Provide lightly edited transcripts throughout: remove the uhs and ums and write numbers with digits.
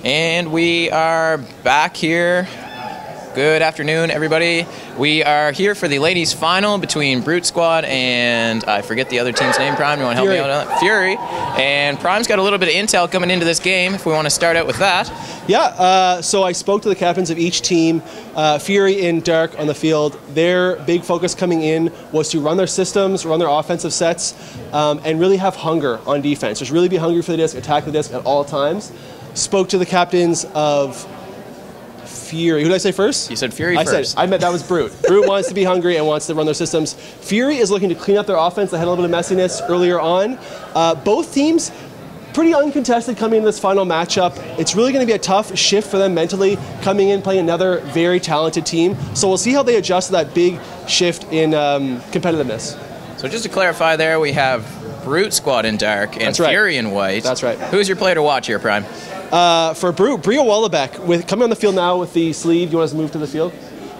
And we are back here. Good afternoon, everybody. We are here for the ladies' final between Brute Squad and I forget the other team's name. Prime, you want to help me out on that? Fury. And Prime's got a little bit of intel coming into this game. If we want to start out with that. Yeah. So I spoke to the captains of each team. Fury and Dark on the field. Their big focus coming in was to run their systems, run their offensive sets, and really have hunger on defense. Just really be hungry for the disc, attack the disc at all times. Spoke to the captains of Fury. Who did I say first? You said Fury first. I meant that was Brute. Brute wants to be hungry and wants to run their systems. Fury is looking to clean up their offense. They had a little bit of messiness earlier on. Both teams pretty uncontested coming into this final matchup. It's really going to be a tough shift for them mentally coming in playing another very talented team. So we'll see how they adjust to that big shift in competitiveness. So just to clarify there, we have Brute Squad in dark and Fury in white. That's right. Who's your player to watch here, Prime? For Brute, Bria Wallabeck, coming on the field now with the sleeve. You want us to move to the field?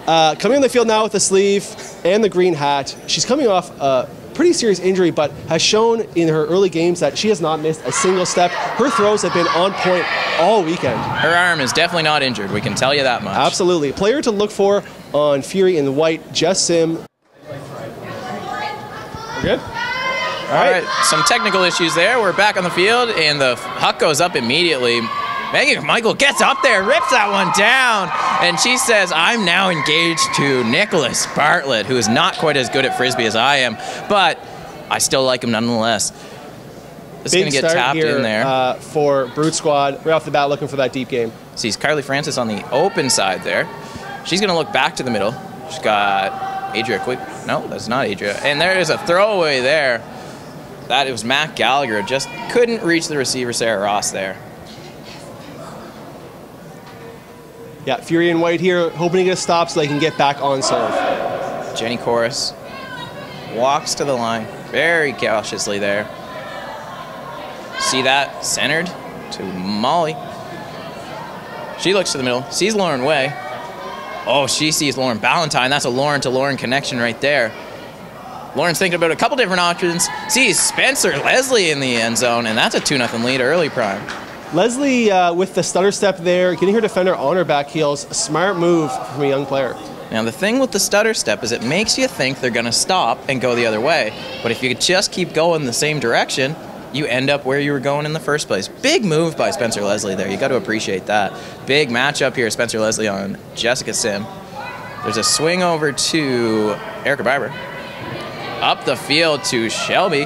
Coming on the field now with the sleeve and the green hat. She's coming off a pretty serious injury, but has shown in her early games that she has not missed a single step. Her throws have been on point all weekend. Her arm is definitely not injured. We can tell you that much. Absolutely. Player to look for on Fury in the white, Jess Sim. We're good? All right, some technical issues there. We're back on the field, and the huck goes up immediately. Megan Michael gets up there, rips that one down, and she says, I'm now engaged to Nicholas Bartlett, who is not quite as good at Frisbee as I am, but I still like him nonetheless. This is going to get tapped in there. For Brute Squad, right off the bat, looking for that deep game. Sees Carly Francis on the open side there. She's going to look back to the middle. She's got Adria quick. No, that's not Adria. And there is a throwaway there. That it was Matt Gallagher, just couldn't reach the receiver, Sarah Ross, there. Yeah, Fury in white here, hoping to get a stop so they can get back on serve. Jenny Corus walks to the line, very cautiously there. See that? Centered to Molly. She looks to the middle, sees Lauren Way. Oh, she sees Lauren Ballantyne. That's a Lauren to Lauren connection right there. Lauren's thinking about a couple different options. Sees Spencer Leslie in the end zone, and that's a 2-0 lead early, Prime. Leslie with the stutter step there, getting her defender on her back heels. A smart move from a young player. Now, the thing with the stutter step is it makes you think they're going to stop and go the other way. But if you just keep going the same direction, you end up where you were going in the first place. Big move by Spencer Leslie there. You got to appreciate that. Big matchup here, Spencer Leslie on Jessica Sim. There's a swing over to Erica Barber. Up the field to Shelby.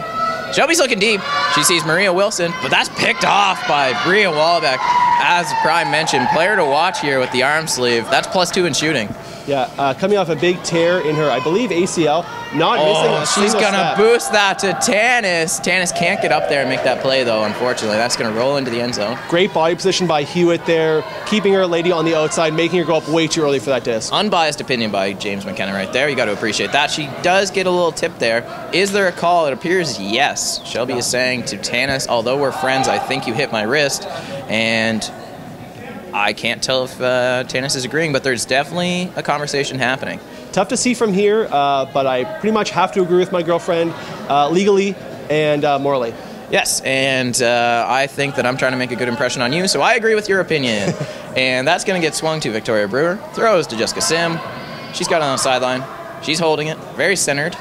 Shelby's looking deep. She sees Maria Wilson, but that's picked off by Bria Wallabeck. As Prime mentioned, player to watch here with the arm sleeve. That's +2 in shooting. Yeah, coming off a big tear in her, I believe, ACL. Not missing a single she's going to step. boost that to Tanis. Tanis can't get up there and make that play, though, unfortunately. That's going to roll into the end zone. Great body position by Hewitt there, keeping her lady on the outside, making her go up way too early for that disc. Unbiased opinion by James McKenna right there. You got to appreciate that. She does get a little tip there. Is there a call? It appears yes. Shelby is saying to Tanis, although we're friends, I think you hit my wrist. And I can't tell if Tanis is agreeing, but there's definitely a conversation happening. Tough to see from here, but I pretty much have to agree with my girlfriend legally and morally. Yes, and I think that I'm trying to make a good impression on you, so I agree with your opinion. And that's going to get swung to Victoria Brewer. Throws to Jessica Sim. She's got it on the sideline. She's holding it, very centered.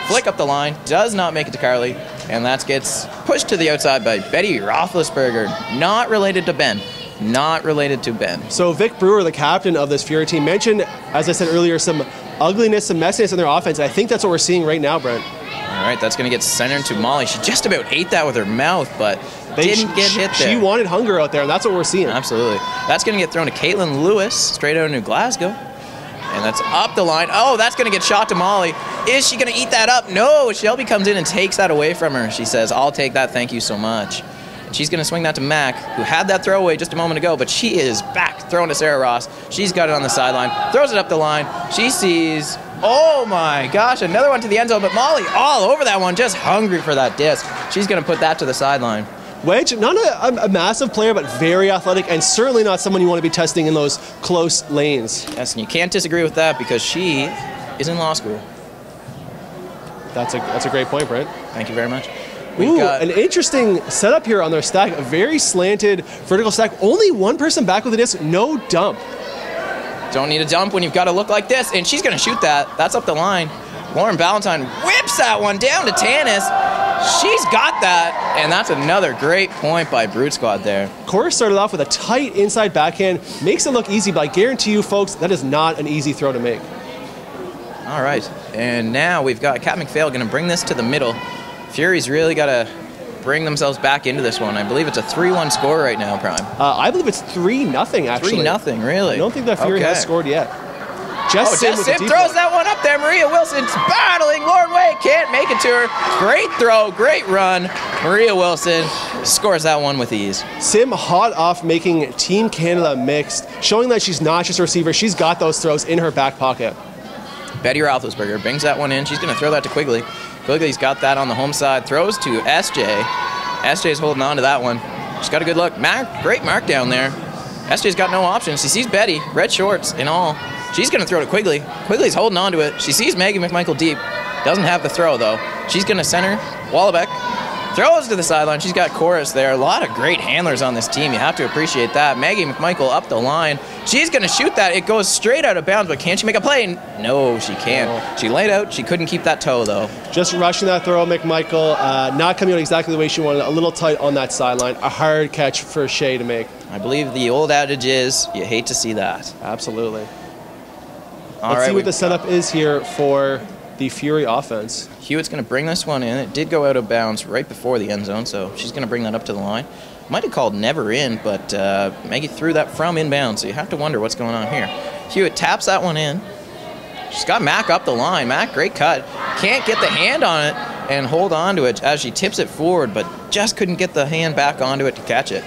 Flick up the line, does not make it to Carly, and that gets pushed to the outside by Betty Roethlisberger. Not related to Ben. Not related to Ben. So Vic Brewer, the captain of this Fury team, mentioned, as I said earlier, some ugliness, some messiness in their offense. And I think that's what we're seeing right now, Brent. All right, that's going to get centered to Molly. She just about ate that with her mouth, but didn't get hit there. She wanted hunger out there, and that's what we're seeing. Absolutely. That's going to get thrown to Caitlin Lewis, straight out of New Glasgow. And that's up the line. Oh, that's going to get shot to Molly. Is she going to eat that up? No, Shelby comes in and takes that away from her. She says, I'll take that, thank you so much. And she's going to swing that to Mac, who had that throwaway just a moment ago, but she is back, throwing to Sarah Ross. She's got it on the sideline, throws it up the line. She sees, oh my gosh, another one to the end zone, but Molly all over that one, just hungry for that disc. She's going to put that to the sideline. Wedge, not a massive player, but very athletic, and certainly not someone you want to be testing in those close lanes. Yes, and you can't disagree with that because she is in law school. That's a great point, Brent. Thank you very much. We've got an interesting setup here on their stack. A very slanted vertical stack. Only one person back with the disc, no dump. Don't need a dump when you've got to look like this, and she's going to shoot that. That's up the line. Lauren Ballantyne whips that one down to Tanis. She's got that, and that's another great point by Brute Squad there. Cora started off with a tight inside backhand. Makes it look easy, but I guarantee you, folks, that is not an easy throw to make. All right, and now we've got Kat McPhail going to bring this to the middle. Fury's really got to bring themselves back into this one. I believe it's a 3-1 score right now, Prime. I believe it's 3-0, actually. 3-0, really? I don't think that Fury has scored yet. Jess Sim throws that one up there. Maria Wilson's battling. Lauren Way can't make it to her. Great throw, great run. Maria Wilson scores that one with ease. Sim hot off making Team Canada mixed, showing that she's not just a receiver. She's got those throws in her back pocket. Betty Roethlisberger brings that one in. She's going to throw that to Quigley. Quigley's got that on the home side. Throws to SJ. SJ's holding on to that one. She's got a good look. Great mark down there. SJ's got no options. She sees Betty, red shorts and all. She's going to throw to Quigley. Quigley's holding on to it. She sees Maggie McMichael deep. Doesn't have the throw, though. She's going to center. Wallabeck throws to the sideline. She's got Chorus there. A lot of great handlers on this team. You have to appreciate that. Maggie McMichael up the line. She's going to shoot that. It goes straight out of bounds, but can she make a play? No, she can't. She laid out. She couldn't keep that toe, though. Just rushing that throw, McMichael. Not coming out exactly the way she wanted. A little tight on that sideline. A hard catch for Shea to make. I believe the old adage is, you hate to see that. Absolutely. Let's see what the setup is here for the Fury offense. Hewitt's going to bring this one in. It did go out of bounds right before the end zone, so she's going to bring that up to the line. Might have called never in, but Maggie threw that from inbound, so you have to wonder what's going on here. Hewitt taps that one in. She's got Mac up the line. Mac, great cut. Can't get the hand on it and hold on to it as she tips it forward, but just couldn't get the hand back onto it to catch it.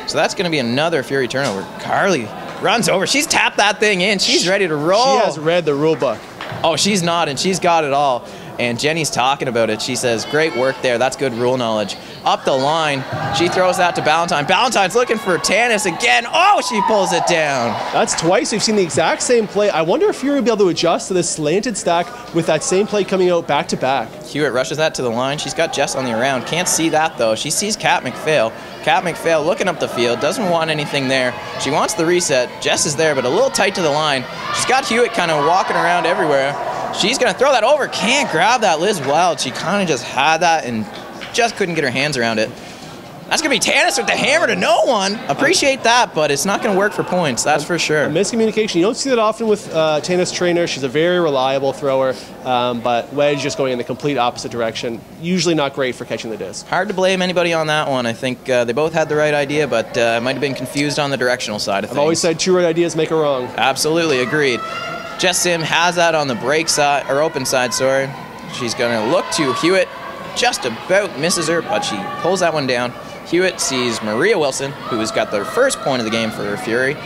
So that's going to be another Fury turnover. Carly runs over. She's tapped that thing in. She's ready to roll. She has read the rule book. Oh, she's not, and she's got it all. And Jenny's talking about it. She says, great work there. That's good rule knowledge. Up the line. She throws that to Ballantyne. Ballantyne's looking for Tanis again. Oh, she pulls it down. That's twice. We've seen the exact same play. I wonder if Fury will be able to adjust to this slanted stack with that same play coming out back to back. Hewitt rushes that to the line. She's got Jess on the around. Can't see that, though. She sees Kat McPhail. Kat McPhail looking up the field. Doesn't want anything there. She wants the reset. Jess is there, but a little tight to the line. She's got Hewitt kind of walking around everywhere. She's going to throw that over. Can't grab that. Liz Wild, she kind of just had that and just couldn't get her hands around it. That's going to be Tanis with the hammer to no one. Appreciate that, but it's not going to work for points. That's for sure. A miscommunication. You don't see that often with Tanis Trainer. She's a very reliable thrower, but Wedge just going in the complete opposite direction. Usually not great for catching the disc. Hard to blame anybody on that one. I think they both had the right idea, but might have been confused on the directional side of things. I've always said 2 right ideas make a wrong. Absolutely, agreed. Jess Sim has that on the break side, or open side, sorry. She's going to look to Hewitt. Just about misses her, but she pulls that one down. Hewitt sees Maria Wilson, who has got the first point of the game for Fury.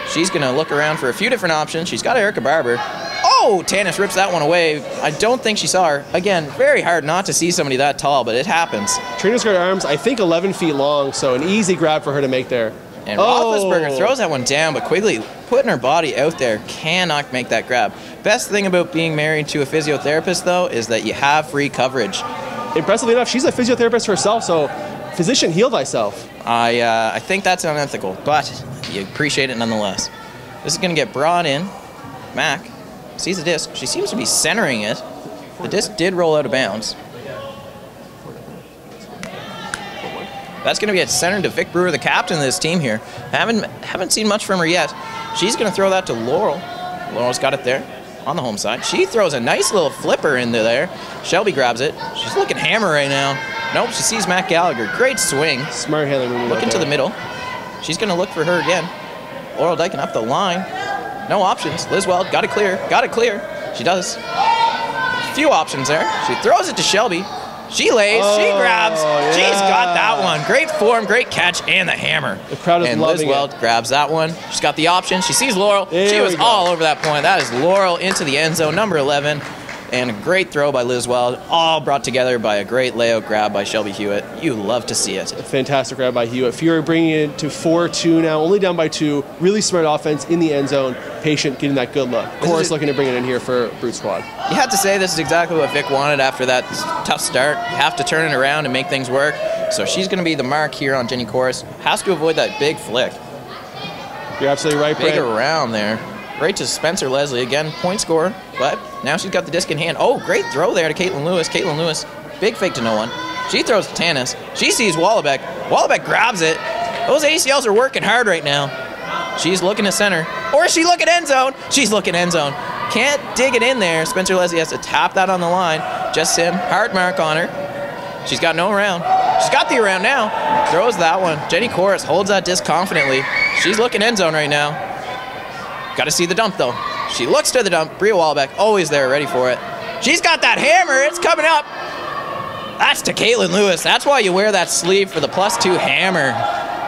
She's going to look around for a few different options. She's got Erica Barber. Oh, Tanis rips that one away. I don't think she saw her. Again, very hard not to see somebody that tall, but it happens. Trainer's got arms, I think 11 feet long, so an easy grab for her to make there. And Roethlisberger throws that one down, but Quigley putting her body out there cannot make that grab. Best thing about being married to a physiotherapist, though, is that you have free coverage. Impressively enough, she's a physiotherapist herself, so physician, heal thyself. I think that's unethical, but you appreciate it nonetheless. This is going to get brought in. Mac sees the disc. She seems to be centering it. The disc did roll out of bounds. That's going to be centered to Vic Brewer, the captain of this team here. Haven't seen much from her yet. She's going to throw that to Laurel. Laurel's got it there on the home side. She throws a nice little flipper into there. Shelby grabs it. She's looking hammer right now. Nope, she sees Matt Gallagher. Great swing. Smart handling. Looking to the middle. She's going to look for her again. Laurel Dyken up the line. No options. Liz Weld got it clear. Got it clear. She does. Few options there. She throws it to Shelby. She lays, she grabs, she's got that one. Great form, great catch, and the hammer. The crowd is and loving Liz Weld grabs that one. She's got the option. She sees Laurel. She was all over that point. That is Laurel into the end zone, number 11. and a great throw by Liz Weld, all brought together by a great layout grab by Shelby Hewitt. You love to see it. A fantastic grab by Hewitt. Fury bringing it to 4-2 now, only down by 2. Really smart offense in the end zone. Patient, getting that good look. Chorus looking to bring it in here for Brute Squad. You have to say this is exactly what Vic wanted after that tough start. You have to turn it around and make things work. So she's going to be the mark here on Jenny Chorus. Has to avoid that big flick. You're absolutely right, Big Brent. around there. Right to Spencer Leslie. Again, point scorer. But now she's got the disc in hand. Oh, great throw there to Caitlin Lewis. Caitlin Lewis, big fake to no one. She throws to Tanis. She sees Wallabeck. Wallabeck grabs it. Those ACLs are working hard right now. She's looking to center. Or is she looking end zone? She's looking end zone. Can't dig it in there. Spencer Leslie has to tap that on the line. Jess Sim, hard mark on her. She's got no around. She's got the around now. Throws that one. Jenny Chorus holds that disc confidently. She's looking end zone right now. Got to see the dump, though. She looks to the dump. Bria Wallabeck, always there, ready for it. She's got that hammer. It's coming up. That's to Caitlin Lewis. That's why you wear that sleeve for the +2 hammer.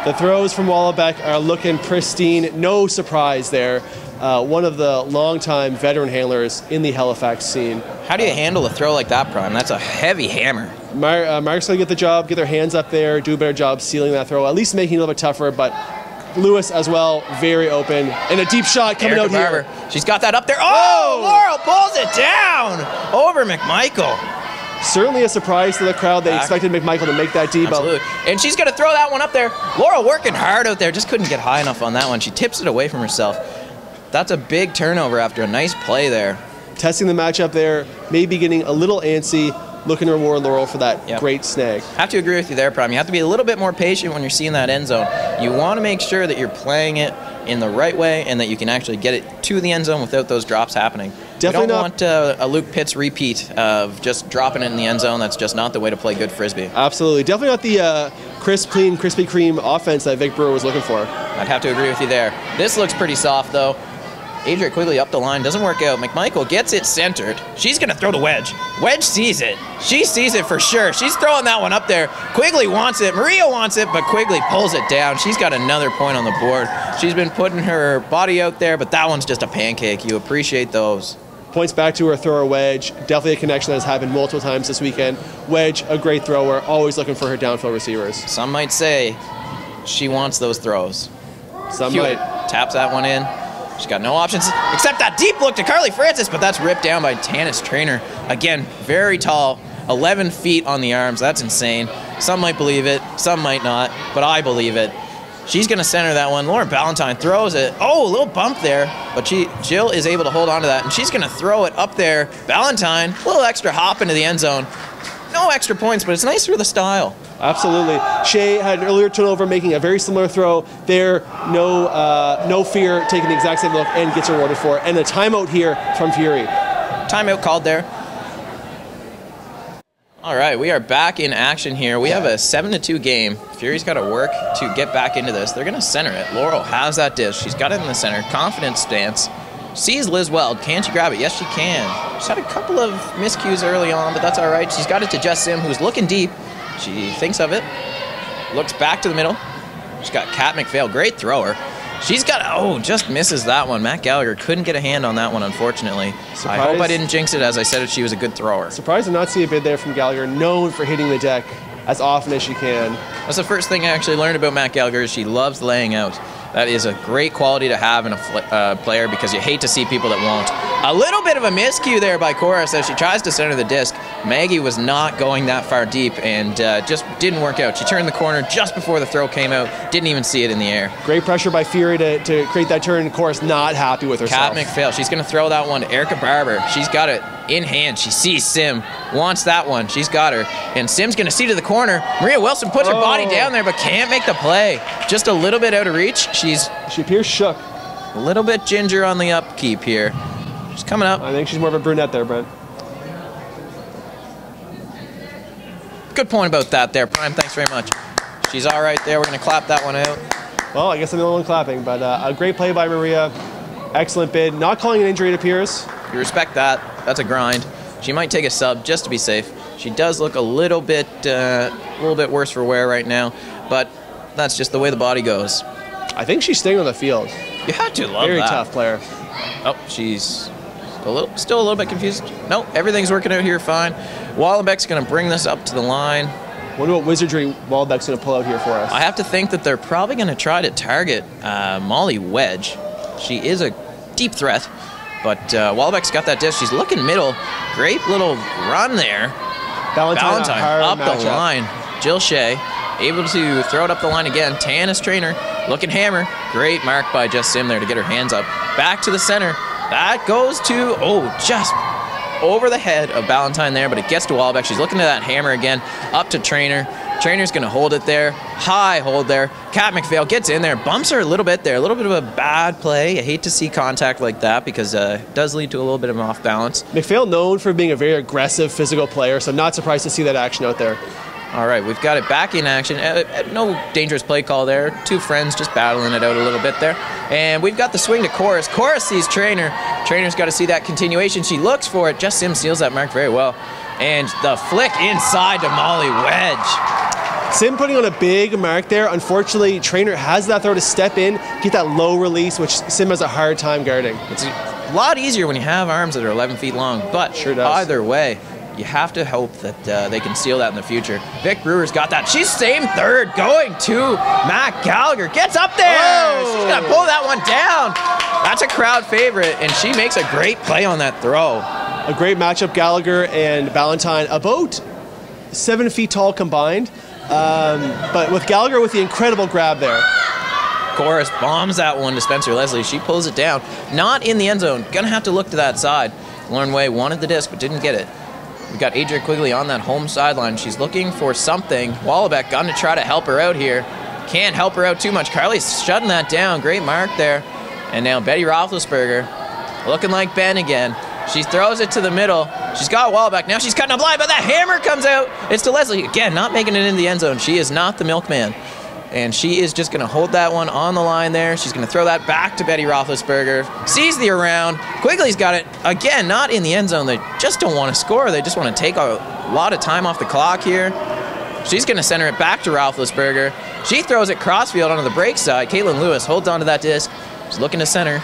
The throws from Wallabeck are looking pristine. No surprise there. One of the longtime veteran handlers in the Halifax scene. How do you handle a throw like that, Prime? That's a heavy hammer. Mark's going to get the job, get their hands up there, do a better job sealing that throw, at least making it a little bit tougher, but Lewis as well, very open. And a deep shot coming Erica out Barber. here. She's got that up there. Oh, Laurel pulls it down over McMichael. Certainly a surprise to the crowd. They expected McMichael to make that deep. Absolutely. And she's going to throw that one up there. Laurel working hard out there. Just couldn't get high enough on that one. She tips it away from herself. That's a big turnover after a nice play there. Testing the matchup there, maybe getting a little antsy, looking to reward Laurel for that great snag. Have to agree with you there, Prime. You have to be a little bit more patient when you're seeing that end zone. You want to make sure that you're playing it in the right way and that you can actually get it to the end zone without those drops happening. Definitely you don't want a Luke Pitts repeat of just dropping it in the end zone. That's just not the way to play good Frisbee. Absolutely. Definitely not the crisp, clean, Krispy Kreme offense that Vic Brewer was looking for. I'd have to agree with you there. This looks pretty soft, though. Adria Quigley up the line, doesn't work out. McMichael gets it centered. She's going to throw to Wedge. Wedge sees it. She sees it for sure. She's throwing that one up there. Quigley wants it. Maria wants it, but Quigley pulls it down. She's got another point on the board. She's been putting her body out there, but that one's just a pancake. You appreciate those. Points back to her thrower, Wedge. Definitely a connection that has happened multiple times this weekend. Wedge, a great thrower, always looking for her downfield receivers. Some might say she wants those throws. Some Hewitt might. taps that one in. She's got no options except that deep look to Carly Francis, but that's ripped down by Tanis Trainer. Again, very tall, 11 feet on the arms. That's insane. Some might believe it, some might not, but I believe it. She's going to center that one. Lauren Ballantyne throws it. Oh, a little bump there, but Jill is able to hold on to that, and she's going to throw it up there. Ballantyne, a little extra hop into the end zone. No extra points, but it's nice for the style. Absolutely. Shea had an earlier turnover, making a very similar throw. There, no fear, taking the exact same look and gets rewarded for it. And a timeout here from Fury. Timeout called there. All right, we are back in action here. We have a 7-2 game. Fury's got to work to get back into this. They're going to center it. Laurel has that dish. She's got it in the center. Confident stance. Sees Liz Weld. Can she grab it? Yes, she can. She's had a couple of miscues early on, but that's all right. She's got it to Jess Sim, who's looking deep. She thinks of it. Looks back to the middle. She's got Kat McPhail. Great thrower. She's got, just misses that one. Matt Gallagher couldn't get a hand on that one, unfortunately. I hope I didn't jinx it. As I said, she was a good thrower. Surprised to not see a bid there from Gallagher, known for hitting the deck as often as she can. That's the first thing I actually learned about Matt Gallagher is she loves laying out. That is a great quality to have in a player because you hate to see people that won't. A little bit of a miscue there by Chorus as she tries to center the disc. Maggie was not going that far deep and just didn't work out. She turned the corner just before the throw came out. Didn't even see it in the air. Great pressure by Fury to create that turn. Chorus not happy with herself. Kat McPhail. She's going to throw that one to Erica Barber. She's got it in hand. She sees Sim. Wants that one. She's got her. And Sim's going to see to the corner. Maria Wilson puts her body down there but can't make the play. Just a little bit out of reach. She appears shook. A little bit ginger on the upkeep here. She's coming up. I think she's more of a brunette there, Brent. Good point about that there, Prime. Thanks very much. She's all right there. We're going to clap that one out. Well, I guess I'm the only one clapping, but a great play by Maria. Excellent bid. Not calling an injury, it appears. You respect that. That's a grind. She might take a sub just to be safe. She does look a little bit worse for wear right now, but that's just the way the body goes. I think she's staying on the field. You have to love Very that. tough player. Oh, she's Still a little bit confused. Nope, everything's working out here fine. Wallenbeck's going to bring this up to the line. Wonder what wizardry Wallenbeck's going to pull out here for us. I have to think that they're probably going to try to target Molly Wedge. She is a deep threat, but Wallenbeck's got that disc. She's looking middle. Great little run there. Valentine up the line. Jill Shea able to throw it up the line again. Tannis Trainer looking hammer. Great mark by Jess Sim there to get her hands up. Back to the center. That goes to, just over the head of Valentine there, but it gets to Wallenbeck. She's looking to that hammer again. Up to Trainer. Trainer's going to hold it there. High hold there. Kat McPhail gets in there. Bumps her a little bit there. A little bit of a bad play. I hate to see contact like that because it does lead to a little bit of an off balance. McPhail known for being a very aggressive physical player, so not surprised to see that action out there. All right, we've got it back in action. No dangerous play call there. Two friends just battling it out a little bit there. And we've got the swing to Chorus. Chorus sees Trainer. Trainer's got to see that continuation. She looks for it. Jess Sim seals that mark very well. And the flick inside to Molly Wedge. Sim putting on a big mark there. Unfortunately, Trainer has that throw to step in, get that low release, which Sim has a hard time guarding. It's a lot easier when you have arms that are 11 feet long, but sure does. Either way, you have to hope that they can seal that in the future. Vic Brewer's got that. She's same third, going to Matt Gallagher. Gets up there. Oh. She's got to pull that one down. That's a crowd favorite, and she makes a great play on that throw. A great matchup, Gallagher and Valentine, about 7 feet tall combined. But with Gallagher with the incredible grab there. Chorus bombs that one to Spencer Leslie. She pulls it down. Not in the end zone. Gonna have to look to that side. Lauren Way wanted the disc, but didn't get it. We've got Adria Quigley on that home sideline. She's looking for something. Wallenbeck going to try to help her out here. Can't help her out too much. Carly's shutting that down. Great mark there. And now Betty Roethlisberger looking like Ben again. She throws it to the middle. She's got Wallenbeck. Now she's cutting a blind, but that hammer comes out. It's to Leslie. Again, not making it in the end zone. She is not the milkman. And she is just going to hold that one on the line there. She's going to throw that back to Betty Roethlisberger. Sees the around. Quigley's got it. Again, not in the end zone. They just don't want to score. They just want to take a lot of time off the clock here. She's going to center it back to Roethlisberger. She throws it crossfield onto the break side. Caitlin Lewis holds onto that disc. She's looking to center.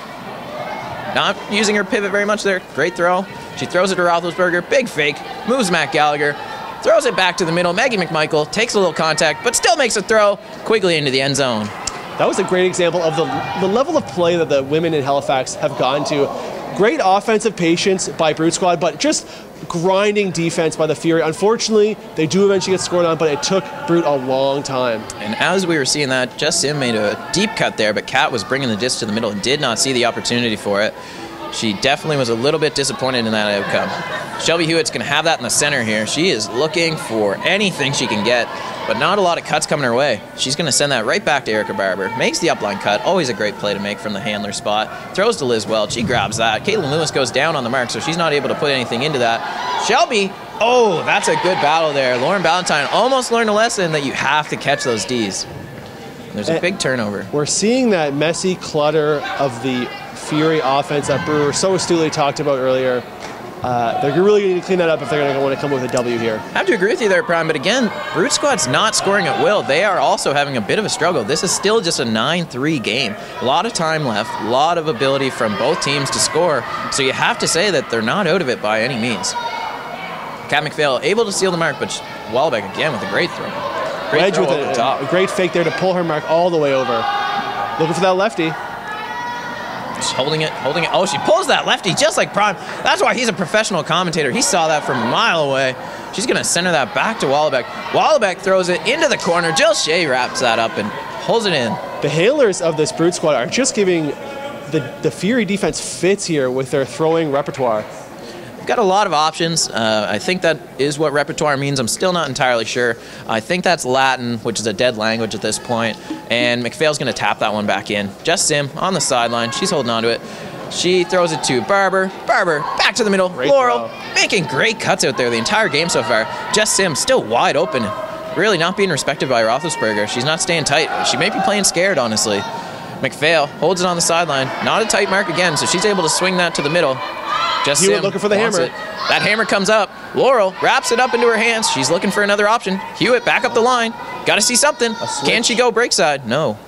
Not using her pivot very much there. Great throw. She throws it to Roethlisberger. Big fake. Moves Matt Gallagher. Throws it back to the middle. Maggie McMichael takes a little contact, but still makes a throw. Quigley into the end zone. That was a great example of the level of play that the women in Halifax have gone to. Great offensive patience by Brute Squad, but just grinding defense by the Fury. Unfortunately, they do eventually get scored on, but it took Brute a long time. And as we were seeing that, Jess Sim made a deep cut there, but Kat was bringing the disc to the middle and did not see the opportunity for it. She definitely was a little bit disappointed in that outcome. Shelby Hewitt's going to have that in the center here. She is looking for anything she can get, but not a lot of cuts coming her way. She's going to send that right back to Erica Barber. Makes the upline cut. Always a great play to make from the handler spot. Throws to Liz Welch. She grabs that. Caitlin Lewis goes down on the mark, so she's not able to put anything into that. Shelby, that's a good battle there. Lauren Valentine almost learned a lesson that you have to catch those Ds. There's a big turnover. We're seeing that messy clutter of the Fury offense that Brewer so astutely talked about earlier. They're really going to clean that up if they're going to want to come with a W here. I have to agree with you there, Prime, but again, Brute Squad's not scoring at will. They are also having a bit of a struggle. This is still just a 9-3 game. A lot of time left, a lot of ability from both teams to score, so you have to say that they're not out of it by any means. Kat McPhail able to seal the mark, but Wallenbeck again with a great throw. Wedge with a great fake there to pull her mark all the way over. Looking for that lefty. She's holding it. Oh, she pulls that lefty just like Prime. That's why he's a professional commentator. He saw that from a mile away. She's going to center that back to Wallenbeck. Wallenbeck throws it into the corner. Jill Shea wraps that up and pulls it in. The handlers of this Brute Squad are just giving the Fury defense fits here with their throwing repertoire. They've got a lot of options. I think that is what repertoire means. I'm still not entirely sure. I think that's Latin, which is a dead language at this point. And McPhail's going to tap that one back in. Jess Sim on the sideline. She's holding on to it. She throws it to Barber. Barber back to the middle. Great Laurel throw. Making great cuts out there the entire game so far. Jess Sim still wide open. Really not being respected by Roethlisberger. She's not staying tight. She may be playing scared, honestly. McPhail holds it on the sideline. Not a tight mark again, so she's able to swing that to the middle. Jess Hewitt Sim looking for the hammer. it. That hammer comes up. Laurel wraps it up into her hands. She's looking for another option. Hewitt back up the line. Got to see something. Can she go break side? No.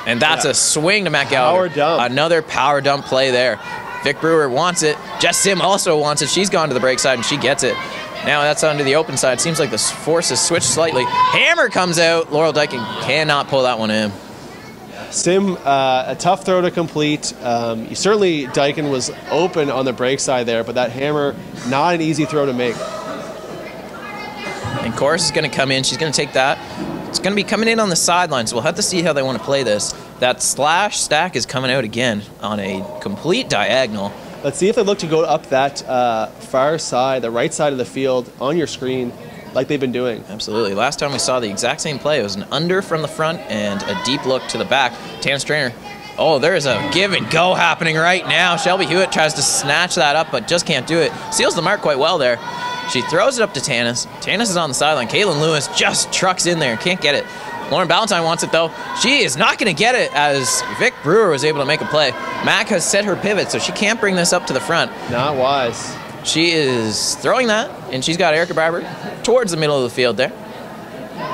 And that's a swing to Matt Gallagher. Power dump. Another power dump play there. Vic Brewer wants it. Jess Sim also wants it. She's gone to the break side, and she gets it. Now that's onto the open side. Seems like the force has switched slightly. Hammer comes out. Laurel Dyken cannot pull that one in. Sim, a tough throw to complete. Certainly Dyken was open on the break side there, but that hammer, not an easy throw to make. And Chorus is going to come in. She's going to take that. It's going to be coming in on the sideline, so we'll have to see how they want to play this. That slash stack is coming out again on a complete diagonal. Let's see if they look to go up that far side, the right side of the field on your screen, like they've been doing. Absolutely. Last time we saw the exact same play, it was an under from the front and a deep look to the back. Tannis Trainer. Oh, there is a give and go happening right now. Shelby Hewitt tries to snatch that up, but just can't do it. Seals the mark quite well there. She throws it up to Tannis. Tannis is on the sideline. Caitlin Lewis just trucks in there and can't get it. Lauren Ballantyne wants it, though. She is not going to get it as Vic Brewer was able to make a play. Mac has set her pivot, so she can't bring this up to the front. Not wise. She is throwing that, and she's got Erica Barber towards the middle of the field there.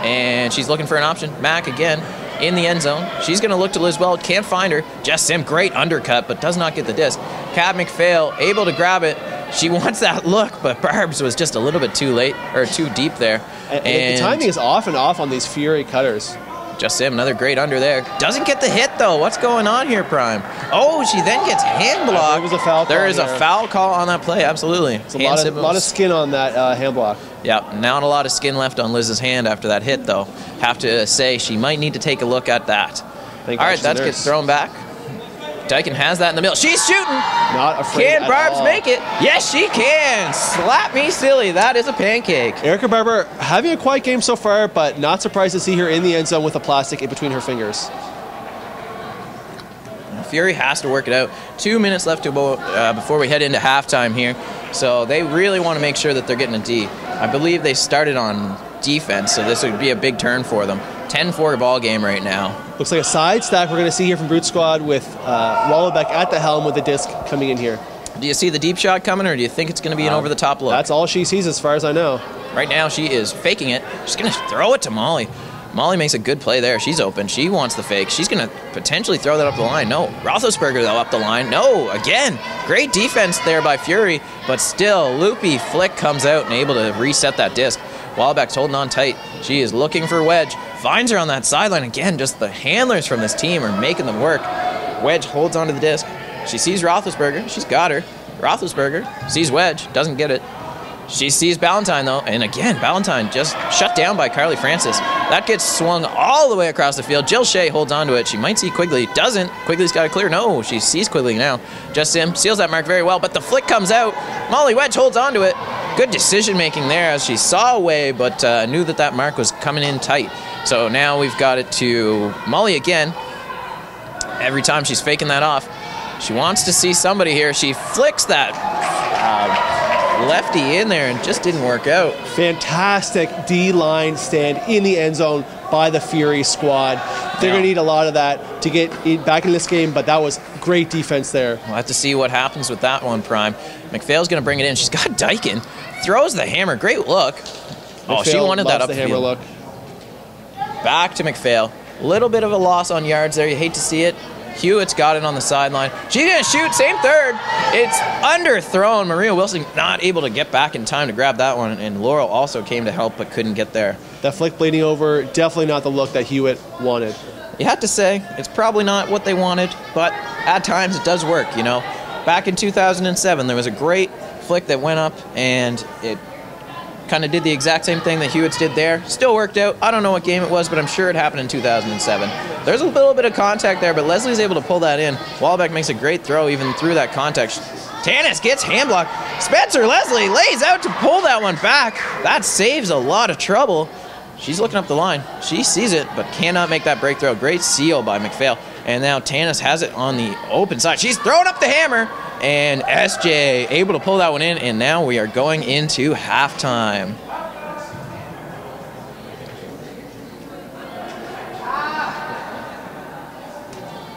And she's looking for an option. Mac again in the end zone. She's going to look to Liz Weld. Can't find her. Jess Sim, great undercut, but does not get the disc. Kat McPhail able to grab it. She wants that look, but Barb's was just a little bit too late, or too deep there. And the timing is off and off on these Fury cutters. Jess Sim, another great under there. Doesn't get the hit, though. What's going on here, Prime? Oh, she then gets hand blocked. There was a foul call. There is a foul call on that play, absolutely. It's a lot of skin on that hand block. Yeah, not a lot of skin left on Liz's hand after that hit, though. Have to say, she might need to take a look at that. All right, that gets thrown back. Dyken has that in the middle. She's shooting. Not afraid Can Barbs make it? Yes, she can. Slap me silly. That is a pancake. Erica Barber having a quiet game so far, but not surprised to see her in the end zone with a plastic in between her fingers. Fury has to work it out. 2 minutes left to before we head into halftime here. So they really want to make sure that they're getting a D. I believe they started on defense, so this would be a big turn for them. 10-4 ball game right now. Looks like a side stack we're going to see here from Brute Squad with Wallenbeck at the helm with the disc coming in here. Do you see the deep shot coming, or do you think it's going to be an over-the-top look? That's all she sees as far as I know. Right now she is faking it. She's going to throw it to Molly. Molly makes a good play there. She's open. She wants the fake. She's going to potentially throw that up the line. No. Roethlisberger, though, up the line. No. Again. Great defense there by Fury, but still, loopy flick comes out and able to reset that disc. Walbeck's holding on tight. She is looking for Wedge. Finds her on that sideline. Again, just the handlers from this team are making them work. Wedge holds onto the disc. She sees Roethlisberger. She's got her. Roethlisberger sees Wedge. Doesn't get it. She sees Ballantyne, though, and again, Ballantyne just shut down by Carly Francis. That gets swung all the way across the field. Jill Shea holds onto it. She might see Quigley. Doesn't. Quigley's got it clear. No, she sees Quigley now. Jess Sim seals that mark very well, but the flick comes out. Molly Wedge holds onto it. Good decision-making there as she saw a way, but knew that that mark was coming in tight. So now we've got it to Molly again. Every time she's faking that off, she wants to see somebody here. She flicks that lefty in there and just didn't work out. Fantastic D-line stand in the end zone by the Fury squad. They're going to need a lot of that to get back in this game, but that was great defense there. We'll have to see what happens with that one, Prime. McPhail's going to bring it in. She's got Dyken. Throws the hammer. Great look. Oh, she wanted that up the hammer look. Back to McPhail. Little bit of a loss on yards there. You hate to see it. Hewitt's got it on the sideline. She's going to shoot. Same third. It's underthrown. Maria Wilson not able to get back in time to grab that one, and Laurel also came to help but couldn't get there. That flick bleeding over, definitely not the look that Hewitt wanted. You have to say, it's probably not what they wanted, but at times it does work, you know. Back in 2007, there was a great flick that went up, and it kind of did the exact same thing that Hewitt's did there. Still worked out. I don't know what game it was, but I'm sure it happened in 2007. There's a little bit of contact there, but Leslie's able to pull that in. Walbeck makes a great throw even through that contact. Tannis gets hand blocked. Spencer Leslie lays out to pull that one back. That saves a lot of trouble. She's looking up the line. She sees it, but cannot make that break throw. Great seal by McPhail. And now Tannis has it on the open side. She's throwing up the hammer. And SJ able to pull that one in, and now we are going into halftime.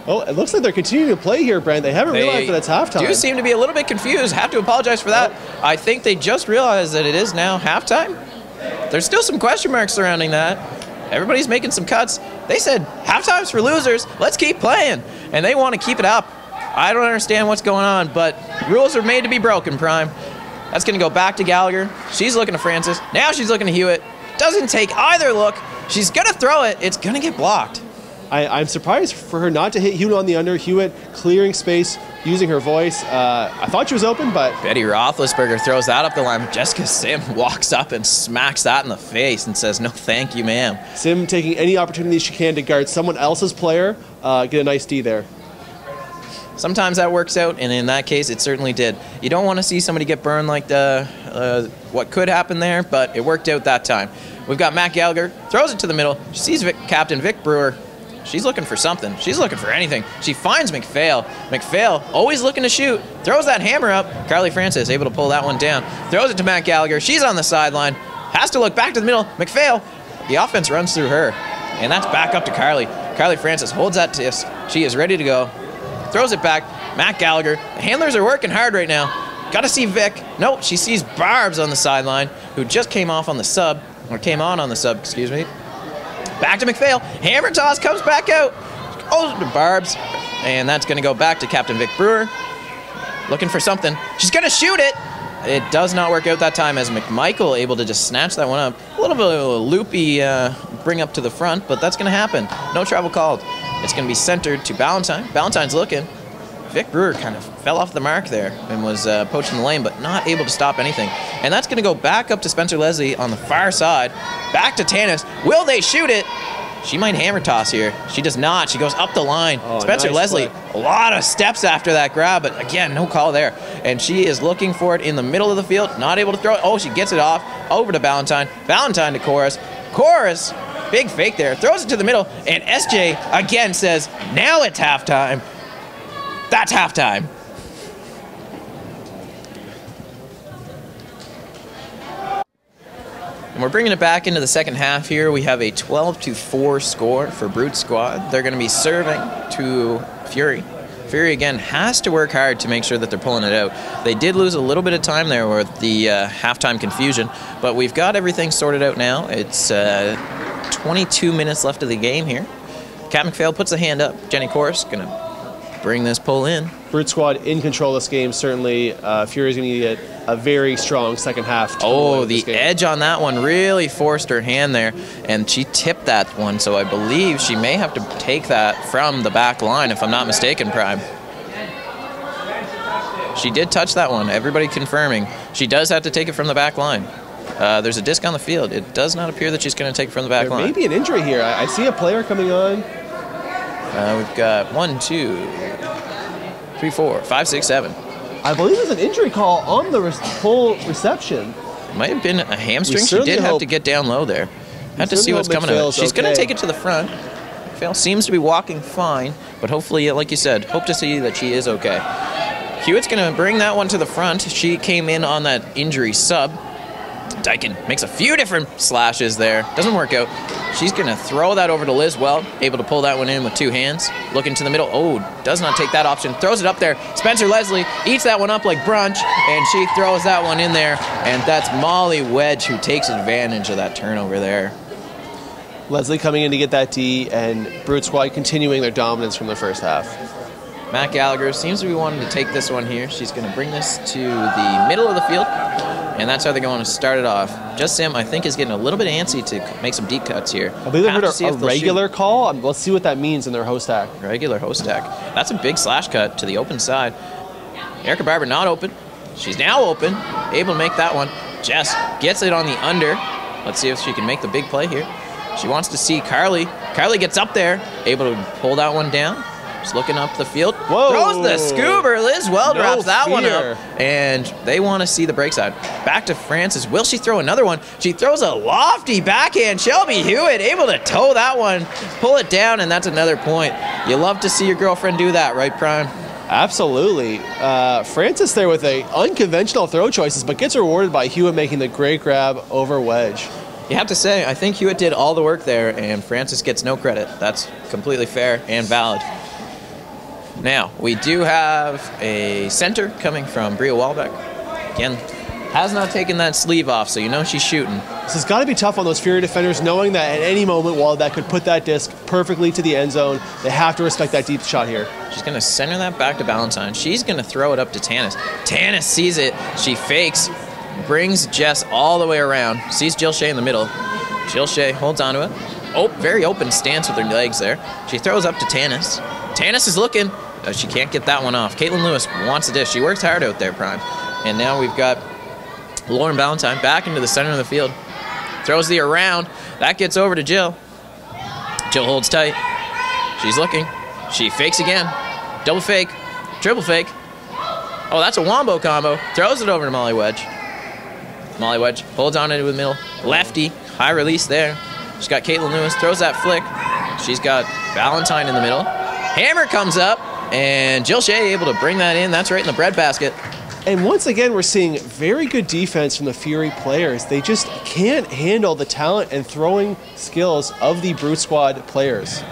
Oh, it looks like they're continuing to play here, Brent. They haven't realized that it's halftime. Do seem to be a little bit confused. Have to apologize for that. Oh. I think they just realized that it is now halftime. There's still some question marks surrounding that. Everybody's making some cuts. They said, halftime's for losers. Let's keep playing. And they want to keep it up. I don't understand what's going on, but rules are made to be broken, Prime. That's going to go back to Gallagher. She's looking to Francis. Now she's looking to Hewitt. Doesn't take either look. She's going to throw it. It's going to get blocked. I'm surprised for her not to hit Hewitt on the under. Hewitt clearing space, using her voice. I thought she was open, but... Betty Roethlisberger throws that up the line. Jessica Sim walks up and smacks that in the face and says, no thank you, ma'am. Sim taking any opportunity she can to guard someone else's player. Get a nice D there. Sometimes that works out, and in that case, it certainly did. You don't want to see somebody get burned like what could happen there, but it worked out that time. We've got Matt Gallagher, throws it to the middle. She sees Captain Vic Brewer. She's looking for something. She's looking for anything. She finds McPhail. McPhail, always looking to shoot, throws that hammer up. Carly Francis able to pull that one down. Throws it to Matt Gallagher. She's on the sideline. Has to look back to the middle. McPhail, the offense runs through her. And that's back up to Carly. Carly Francis holds that disc. She is ready to go. Throws it back. Matt Gallagher. The handlers are working hard right now. Got to see Vic. Nope, she sees Barbs on the sideline, who just came off on the sub, or came on the sub, excuse me. Back to McPhail. Hammer toss comes back out. Oh, to Barbs. And that's going to go back to Captain Vic Brewer. Looking for something. She's going to shoot it. It does not work out that time as McMichael able to just snatch that one up. A little bit of a loopy bring up to the front, but that's going to happen. No travel called. It's going to be centered to Ballantyne. Ballantyne's looking. Vic Brewer kind of fell off the mark there and was poaching the lane, but not able to stop anything. And that's going to go back up to Spencer Leslie on the far side. Back to Tanis. Will they shoot it? She might hammer toss here. She does not. She goes up the line. Oh, Spencer nice Leslie, flip. a lot of steps after that grab, but again, no call there. And she is looking for it in the middle of the field, not able to throw it. Oh, she gets it off. Over to Ballantyne. Ballantyne to Chorus. Chorus, big fake there, throws it to the middle, and SJ again says, now it's halftime. That's halftime. And we're bringing it back into the second half here. We have a 12-4 score for Brute Squad. They're going to be serving to Fury. Fury, again, has to work hard to make sure that they're pulling it out. They did lose a little bit of time there with the halftime confusion, but we've got everything sorted out now. It's 22 minutes left of the game here. Cat McPhail puts a hand up. Jenny Chorus going to bring this pull in. Brute Squad in control of this game, certainly. Fury's going to get a very strong second half. Oh, the edge on that one really forced her hand there, and she tipped that one, so I believe she may have to take that from the back line, if I'm not mistaken, Prime. She did touch that one, everybody confirming. She does have to take it from the back line. There's a disc on the field. It does not appear that she's going to take it from the back line. There may be an injury here. I see a player coming on. We've got 1, 2, 3, 4, 5, 6, 7. I believe there's an injury call on the whole reception. It might have been a hamstring. She did have to get down low there. Had to see what's coming out. She's going to take it to the front. McPhail seems to be walking fine, but hopefully, like you said, hope to see that she is okay. Hewitt's going to bring that one to the front. She came in on that injury sub. Dyken makes a few different slashes there. Doesn't work out. She's going to throw that over to Liz Well. Able to pull that one in with two hands. Looking to the middle. Oh, does not take that option. Throws it up there. Spencer Leslie eats that one up like brunch, and she throws that one in there. And that's Molly Wedge who takes advantage of that turnover there. Leslie coming in to get that D, and Brute Squad continuing their dominance from the first half. Matt Gallagher seems to be wanting to take this one here. She's going to bring this to the middle of the field, and that's how they're going to start it off. Just Sim, I think, is getting a little bit antsy to make some deep cuts here. I believe they heard a regular call. Let's see what that means in their host stack. Regular host stack. That's a big slash cut to the open side. Erica Barber not open. She's now open, able to make that one. Jess gets it on the under. Let's see if she can make the big play here. She wants to see Carly. Carly gets up there, able to pull that one down. Just looking up the field. Whoa. Throws the scoober. Liz Well drops that one up. And they want to see the break side. Back to Francis. Will she throw another one? She throws a lofty backhand. Shelby Hewitt able to toe that one, pull it down, and that's another point. You love to see your girlfriend do that, right, Prime? Absolutely. Francis there with a unconventional throw choices, but gets rewarded by Hewitt making the great grab over Wedge. You have to say, I think Hewitt did all the work there, and Francis gets no credit. That's completely fair and valid. Now, we do have a center coming from Bria Walbeck. Again, has not taken that sleeve off, so you know she's shooting. This has got to be tough on those Fury defenders, knowing that at any moment, Wallbeck could put that disc perfectly to the end zone. They have to respect that deep shot here. She's going to center that back to Ballantyne. She's going to throw it up to Tanis. Tanis sees it. She fakes, brings Jess all the way around, sees Jill Shea in the middle. Jill Shea holds onto it. Oh, very open stance with her legs there. She throws up to Tanis. Tanis is looking. She can't get that one off. Caitlin Lewis wants the dish. She works hard out there, Prime. And now we've got Lauren Ballantyne back into the center of the field. Throws the around. That gets over to Jill. Jill holds tight. She's looking. She fakes again. Double fake. Triple fake. Oh, that's a wombo combo. Throws it over to Molly Wedge. Molly Wedge holds on into the middle. Lefty. High release there. She's got Caitlin Lewis. Throws that flick. She's got Ballantyne in the middle. Hammer comes up. And Jill Shea able to bring that in. That's right in the breadbasket. And once again, we're seeing very good defense from the Fury players. They just can't handle the talent and throwing skills of the Brute Squad players.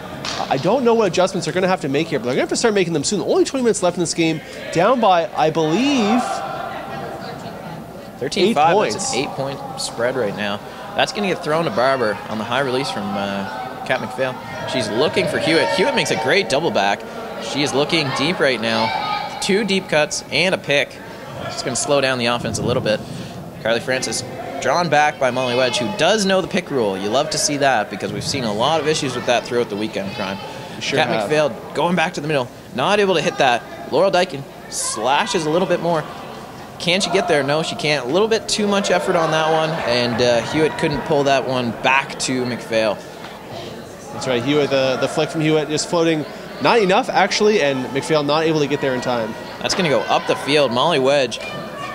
I don't know what adjustments they're going to have to make here, but they're going to have to start making them soon. Only 20 minutes left in this game. Down by, I believe, 13-5. That's an 8-point spread right now. That's going to get thrown to Barber on the high release from Kat McPhail. She's looking for Hewitt. Hewitt makes a great double back. She is looking deep right now. 2 deep cuts and a pick. It's going to slow down the offense a little bit. Carly Francis drawn back by Molly Wedge, who does know the pick rule. You love to see that because we've seen a lot of issues with that throughout the weekend, Prime. Sure Kat McPhail going back to the middle. Not able to hit that. Laurel Dykin slashes a little bit more. Can she get there? No, she can't. A little bit too much effort on that one, and Hewitt couldn't pull that one back to McPhail. That's right. Hewitt, the flick from Hewitt just floating. Not enough, actually, and McPhail not able to get there in time. That's going to go up the field. Molly Wedge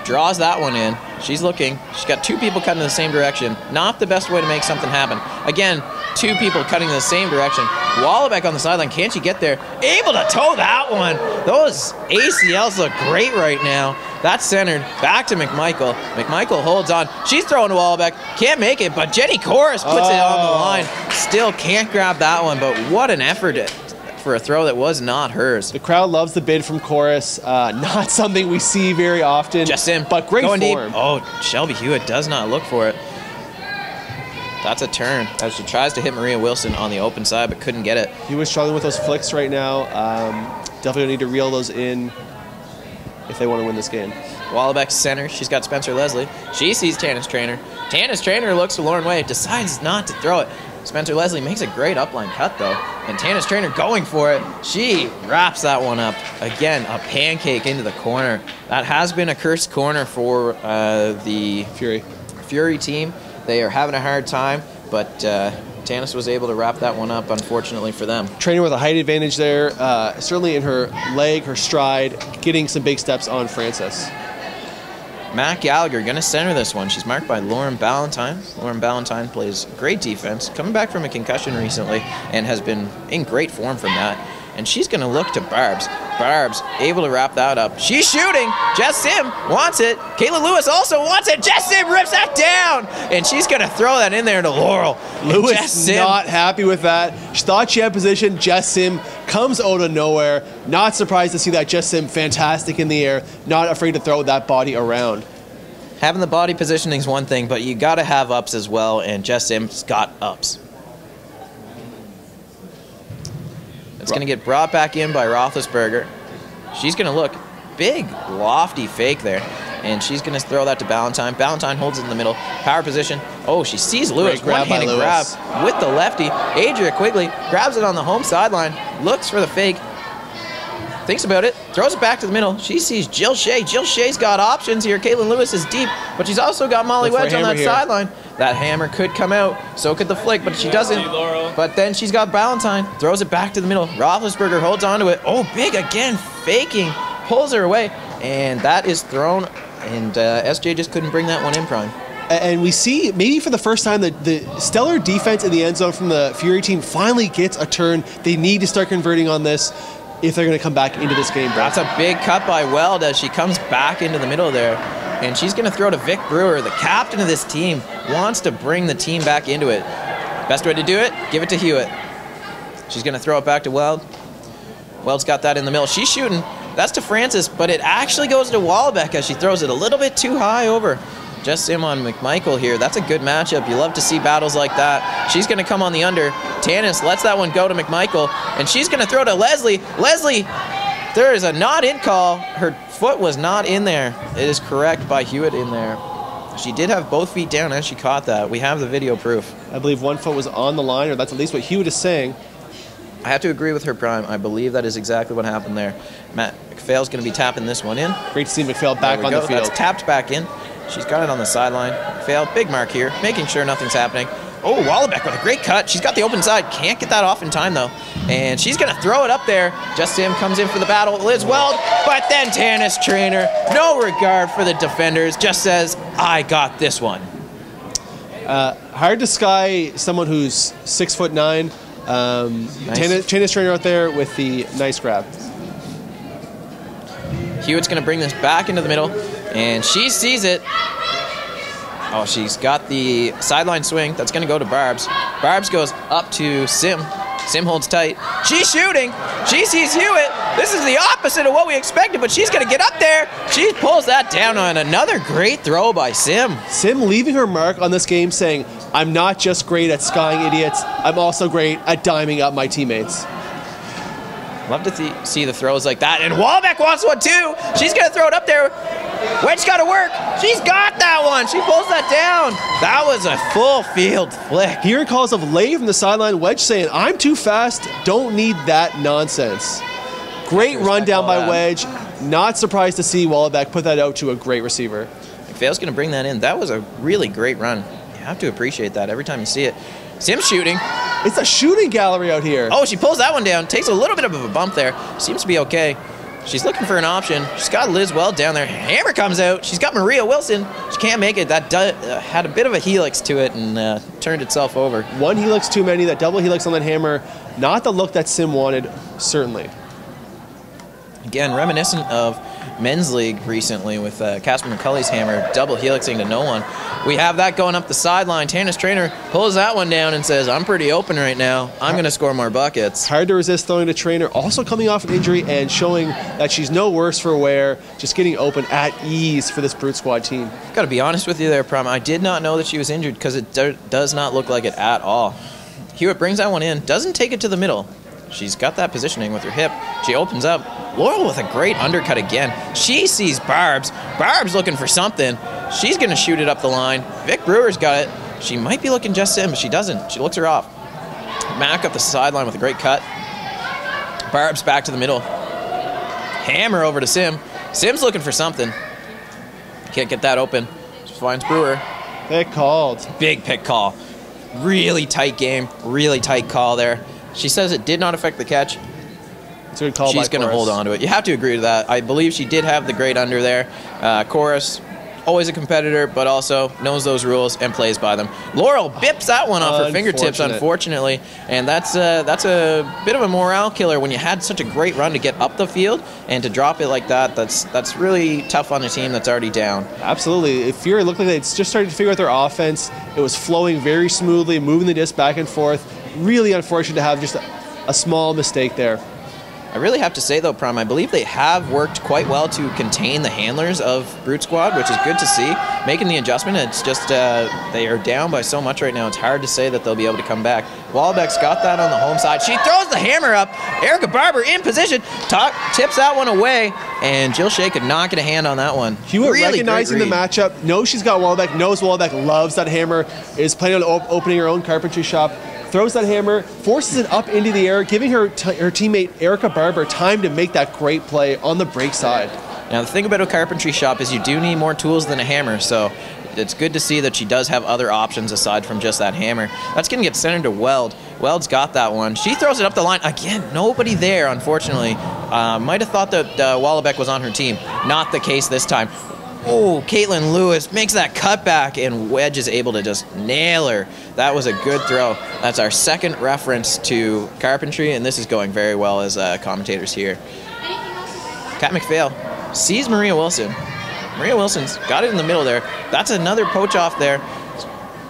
draws that one in. She's looking. She's got 2 people cutting in the same direction. Not the best way to make something happen. Again, 2 people cutting in the same direction. Wallabeck on the sideline. Can't she get there? Able to toe that one. Those ACLs look great right now. That's centered. Back to McMichael. McMichael holds on. She's throwing to Wallabeck. Can't make it, but Jenny Corris puts it on the line. Still can't grab that one, but what an effort for a throw that was not hers. The crowd loves the bid from Chorus. Not something we see very often. Just in, but great going form. Deep. Oh, Shelby Hewitt does not look for it. That's a turn as she tries to hit Maria Wilson on the open side, but couldn't get it. He was struggling with those flicks right now. Definitely need to reel those in if they want to win this game. Wallabeck center. She's got Spencer Leslie. She sees Tanis Trainer. Tanis Trainer looks to Lauren Way, decides not to throw it. Spencer Leslie makes a great upline cut, though. And Tanis Trainer going for it. She wraps that one up. Again, a pancake into the corner. That has been a cursed corner for the Fury team. They are having a hard time, but Tanis was able to wrap that one up, unfortunately for them. Trainer with a height advantage there, certainly in her leg, her stride, getting some big steps on Francis. Matt Gallagher going to center this one. She's marked by Lauren Ballantyne. Lauren Ballantyne plays great defense, coming back from a concussion recently, and has been in great form from that. And she's going to look to Barbs. Barbs able to wrap that up. She's shooting. Jess Sim wants it. Kayla Lewis also wants it. Jess Sim rips that down. And she's going to throw that in there to Laurel. Lewis not happy with that. She thought she had position. Jess Sim comes out of nowhere. Not surprised to see that Jess Sim fantastic in the air. Not afraid to throw that body around. Having the body positioning is one thing, but you got to have ups as well. And Jess Sim's got ups. It's going to get brought back in by Roethlisberger. She's going to look. Big, lofty fake there. And she's going to throw that to Ballantyne. Ballantyne holds it in the middle. Power position. Oh, she sees Lewis. One-handed grab with the lefty. Adria Quigley grabs it on the home sideline. Looks for the fake. Thinks about it. Throws it back to the middle. She sees Jill Shea. Jill Shea's got options here. Caitlin Lewis is deep, but she's also got Molly Wedge on that sideline. That hammer could come out. So could the flick, but she doesn't. But then she's got Ballantyne. Throws it back to the middle. Roethlisberger holds onto it. Oh, big again. Faking. Pulls her away. And that is thrown. And SJ just couldn't bring that one in, Prime. And we see, maybe for the first time, the stellar defense in the end zone from the Fury team finally gets a turn. They need to start converting on this if they're going to come back into this game, Brad. That's a big cut by Weld as she comes back into the middle there. And she's going to throw to Vic Brewer, the captain of this team, wants to bring the team back into it. Best way to do it, give it to Hewitt. She's going to throw it back to Weld. Weld's got that in the middle. She's shooting. That's to Francis, but it actually goes to Wallabeck as she throws it a little bit too high over. Jess Sim on McMichael here. That's a good matchup. You love to see battles like that. She's going to come on the under. Tanis lets that one go to McMichael, and she's going to throw to Leslie. Leslie, there is a not in call. Her foot was not in there. It is correct by Hewitt in there. She did have both feet down as she caught that. We have the video proof. I believe one foot was on the line, or that's at least what Hewitt is saying. I have to agree with her, Prime. I believe that is exactly what happened there. Matt McPhail's going to be tapping this one in. Great to see McPhail back on the field. That's tapped back in. She's got it on the sideline. McPhail, big mark here, making sure nothing's happening. Oh, Wallabeck with a great cut. She's got the open side. Can't get that off in time, though. And she's going to throw it up there. Jess Sim comes in for the battle. Liz Weld, but then Tanis Trainer, no regard for the defenders, just says, I got this one. Hard to sky someone who's 6'9". Nice. Tanis Trainer out there with the nice grab. Hewitt's going to bring this back into the middle, and she sees it. Oh, she's got the sideline swing. That's going to go to Barbs. Barbs goes up to Sim. Sim holds tight. She's shooting. She sees Hewitt. This is the opposite of what we expected, but she's going to get up there. She pulls that down on another great throw by Sim. Sim leaving her mark on this game saying, I'm not just great at skying idiots, I'm also great at diming up my teammates. Love to see the throws like that. And Wahlbeck wants one too. She's going to throw it up there. Wedge got to work. She's got that one. She pulls that down. That was a full field flick. Here calls of lay from the sideline. Wedge saying, I'm too fast. Don't need that nonsense. Great run down by Wedge. Not surprised to see Wahlbeck put that out to a great receiver. McPhail's going to bring that in. That was a really great run. You have to appreciate that every time you see it. Sim shooting. It's a shooting gallery out here. Oh, she pulls that one down. Takes a little bit of a bump there. Seems to be okay. She's looking for an option. She's got Liz Weld down there. Hammer comes out. She's got Maria Wilson. She can't make it. That had a bit of a helix to it and turned itself over. One helix too many. That double helix on that hammer. Not the look that Sim wanted, certainly. Again, reminiscent of men's league recently with Casper McCulley's hammer, double helixing to no one. We have that going up the sideline. Tanis Trainer pulls that one down and says, I'm pretty open right now. I'm going to score more buckets. Hard to resist throwing to Trainer. Also coming off an injury and showing that she's no worse for wear. Just getting open at ease for this Brute Squad team. Got to be honest with you there, Prom. I did not know that she was injured because it does not look like it at all. Hewitt brings that one in. Doesn't take it to the middle. She's got that positioning with her hip. She opens up. Laurel with a great undercut again. She sees Barbs. Barbs looking for something. She's going to shoot it up the line. Vic Brewer's got it. She might be looking just in, but she doesn't. She looks her off. Mack up the sideline with a great cut. Barbs back to the middle. Hammer over to Sim. Sim's looking for something. Can't get that open. She finds Brewer. Pick called. Big pick call. Really tight game. Really tight call there. She says it did not affect the catch. It's a good call. She's going to hold on to it. You have to agree to that. I believe she did have the great under there. Chorus, always a competitor, but also knows those rules and plays by them. Laurel bips that one off her fingertips, unfortunately, and that's a bit of a morale killer when you had such a great run to get up the field and to drop it like that. That's really tough on a team that's already down. Absolutely. Fury looked like it's just starting to figure out their offense. It was flowing very smoothly, moving the disc back and forth. Really unfortunate to have just a small mistake there. I really have to say, though, Prom, I believe they have worked quite well to contain the handlers of Brute Squad, which is good to see. Making the adjustment, it's just they are down by so much right now. It's hard to say that they'll be able to come back. Wahlbeck's got that on the home side. She throws the hammer up. Erica Barber in position. Tips that one away, and Jill Shea could not get a hand on that one. Hewitt really recognizing the matchup, knows she's got Wahlbeck, knows Wahlbeck loves that hammer, is planning on opening her own carpentry shop. Throws that hammer, forces it up into the air, giving her teammate Erica Barber time to make that great play on the break side. Now, the thing about a carpentry shop is you do need more tools than a hammer, so it's good to see that she does have other options aside from just that hammer. That's going to get centered to Weld. Weld's got that one. She throws it up the line. Again, nobody there, unfortunately. Might have thought that Wallabeck was on her team. Not the case this time. Oh, Caitlin Lewis makes that cutback, and Wedge is able to just nail her. That was a good throw. That's our second reference to carpentry, and this is going very well as commentators here. Kat McPhail sees Maria Wilson. Maria Wilson's got it in the middle there. That's another poach off there.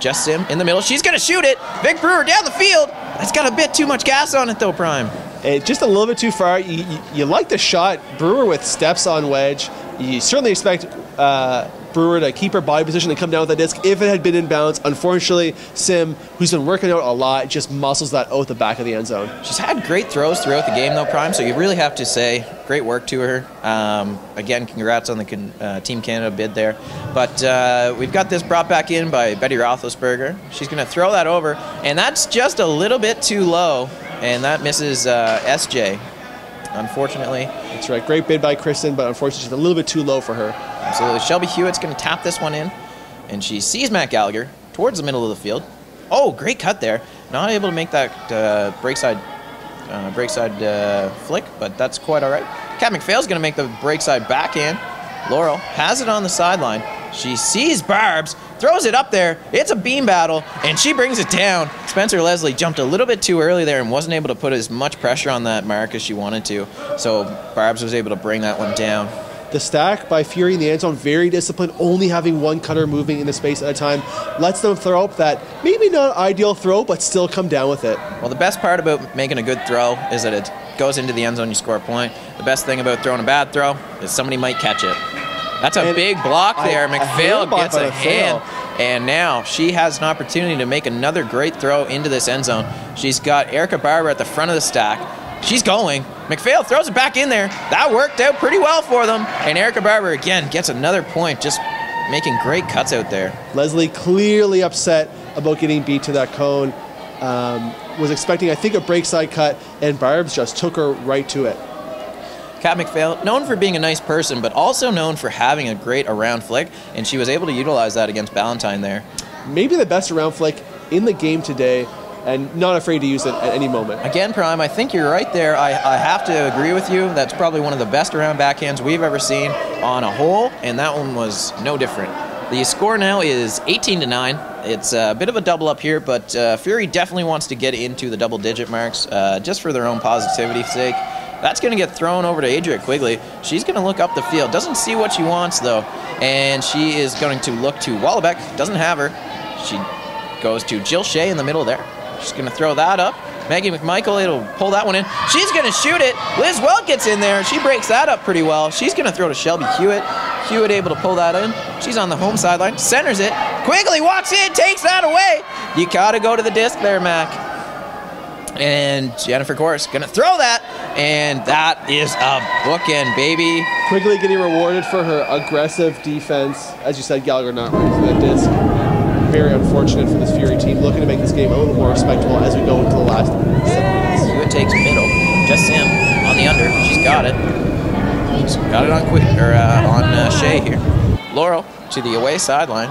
Jess Sim in the middle. She's going to shoot it. Vic Brewer down the field. That's got a bit too much gas on it, though, Prime. Just a little bit too far. You like the shot. Brewer with steps on Wedge. You certainly expect Brewer to keep her body position and come down with that disc if it had been inbounds. Unfortunately, Sim, who's been working out a lot, just muscles that out the back of the end zone. She's had great throws throughout the game, though, Prime, so you really have to say great work to her. Again, congrats on the Team Canada bid there. But we've got this brought back in by Betty Roethlisberger. She's going to throw that over, and that's just a little bit too low, and that misses SJ, unfortunately. That's right. Great bid by Kristen, but unfortunately she's a little bit too low for her. Absolutely. Shelby Hewitt's going to tap this one in, and she sees Matt Gallagher towards the middle of the field. Oh, great cut there. Not able to make that breakside flick, but that's quite all right. Kat McPhail's going to make the breakside backhand. Laurel has it on the sideline. She sees Barbs, throws it up there. It's a beam battle, and she brings it down. Spencer Leslie jumped a little bit too early there and wasn't able to put as much pressure on that mark as she wanted to. So Barbs was able to bring that one down. The stack by Fury in the end zone, very disciplined, only having one cutter moving in the space at a time. Lets them throw up that maybe not ideal throw, but still come down with it. Well, the best part about making a good throw is that it goes into the end zone, you score a point. The best thing about throwing a bad throw is somebody might catch it. That's a big block there. McPhail gets a hand, and now she has an opportunity to make another great throw into this end zone. She's got Erica Barber at the front of the stack. She's going. McPhail throws it back in there. That worked out pretty well for them. And Erica Barber, again, gets another point, just making great cuts out there. Leslie clearly upset about getting beat to that cone. Was expecting, I think, a breakside cut, and Barbs just took her right to it. Kat McPhail, known for being a nice person, but also known for having a great around flick, and she was able to utilize that against Ballantyne there. Maybe the best around flick in the game today, and not afraid to use it at any moment. Again, Prime, I think you're right there. I have to agree with you. That's probably one of the best around backhands we've ever seen on a whole, and that one was no different. The score now is 18-9. It's a bit of a double up here, but Fury definitely wants to get into the double-digit marks just for their own positivity's sake. That's going to get thrown over to Adria Quigley. She's going to look up the field. Doesn't see what she wants, though. And she is going to look to Wallabeck. Doesn't have her. She goes to Jill Shea in the middle there. She's going to throw that up. Maggie McMichael, it'll pull that one in. She's going to shoot it. Liz Welt gets in there. She breaks that up pretty well. She's going to throw to Shelby Hewitt. Hewitt able to pull that in. She's on the home sideline. Centers it. Quigley walks in, takes that away. You got to go to the disc there, Mac. And Jennifer Corse going to throw that, and that is a bookend, baby. Quigley getting rewarded for her aggressive defense. As you said, Gallagher not running through that disc. Very unfortunate for this Fury team, looking to make this game a little more respectable as we go into the last 7 minutes. Hewitt takes middle. Just Sim on the under. She's got it. She's got it on Shea here. Laurel to the away sideline.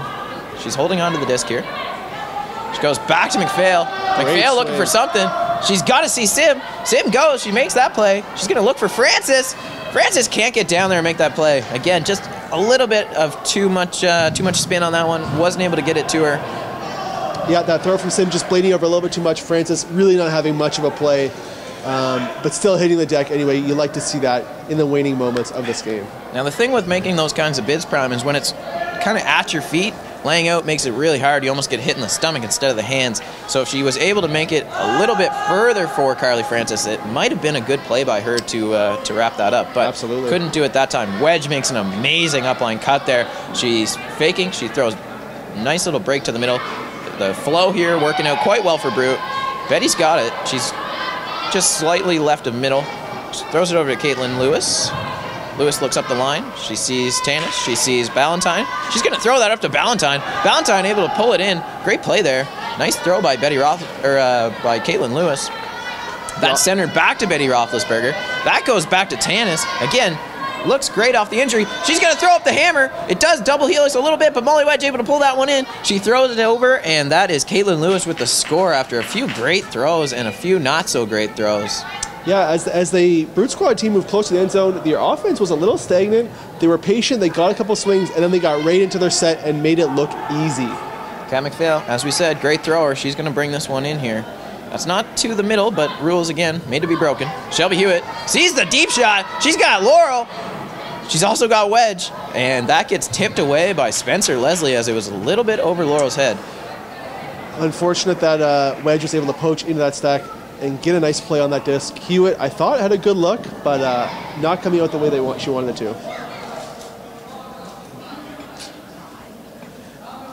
She's holding on to the disc here. She goes back to McPhail. McPhail looking for something. She's got to see Sim. Sim goes. She makes that play. She's going to look for Francis. Francis can't get down there and make that play. Again, just a little bit of too much spin on that one. Wasn't able to get it to her. Yeah, that throw from Sim just blading over a little bit too much. Francis really not having much of a play, but still hitting the deck anyway. You like to see that in the waning moments of this game. Now, the thing with making those kinds of bids, Prime, is when it's kind of at your feet, laying out makes it really hard. You almost get hit in the stomach instead of the hands. So if she was able to make it a little bit further for Carly Francis, it might have been a good play by her to wrap that up. But absolutely couldn't do it that time. Wedge makes an amazing upline cut there. She's faking. She throws a nice little break to the middle. The flow here working out quite well for Brute. Betty's got it. She's just slightly left of middle. She throws it over to Caitlin Lewis. Lewis looks up the line. She sees Tanis. She sees Ballantyne. She's going to throw that up to Ballantyne. Ballantyne able to pull it in. Great play there. Nice throw by by Caitlin Lewis. That's centered back to Betty Roethlisberger. That goes back to Tanis. Again, looks great off the injury. She's going to throw up the hammer. It does double helix a little bit, but Molly Wedge able to pull that one in. She throws it over, and that is Caitlin Lewis with the score after a few great throws and a few not so great throws. Yeah, as the Brute Squad team moved close to the end zone, their offense was a little stagnant. They were patient, they got a couple swings, and then they got right into their set and made it look easy. Kat McPhail, as we said, great thrower. She's going to bring this one in here. That's not to the middle, but rules again, made to be broken. Shelby Hewitt sees the deep shot. She's got Laurel. She's also got Wedge, and that gets tipped away by Spencer Leslie as it was a little bit over Laurel's head. Unfortunate that Wedge was able to poach into that stack and get a nice play on that disc. Hewitt, I thought, had a good look, but not coming out the way she wanted it to.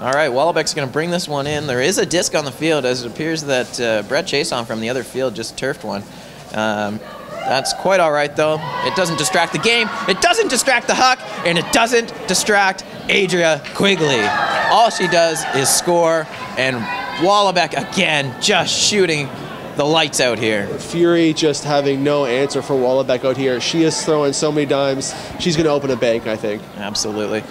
All right, Wallebeck's going to bring this one in. There is a disc on the field, as it appears that Brett Chason from the other field just turfed one. That's quite all right, though. It doesn't distract the game, it doesn't distract the Huck, and it doesn't distract Adria Quigley. All she does is score, and Wallebeck, again, just shooting the lights out here. Fury just having no answer for Wallebeck out here. She is throwing so many dimes. She's going to open a bank, I think. Absolutely.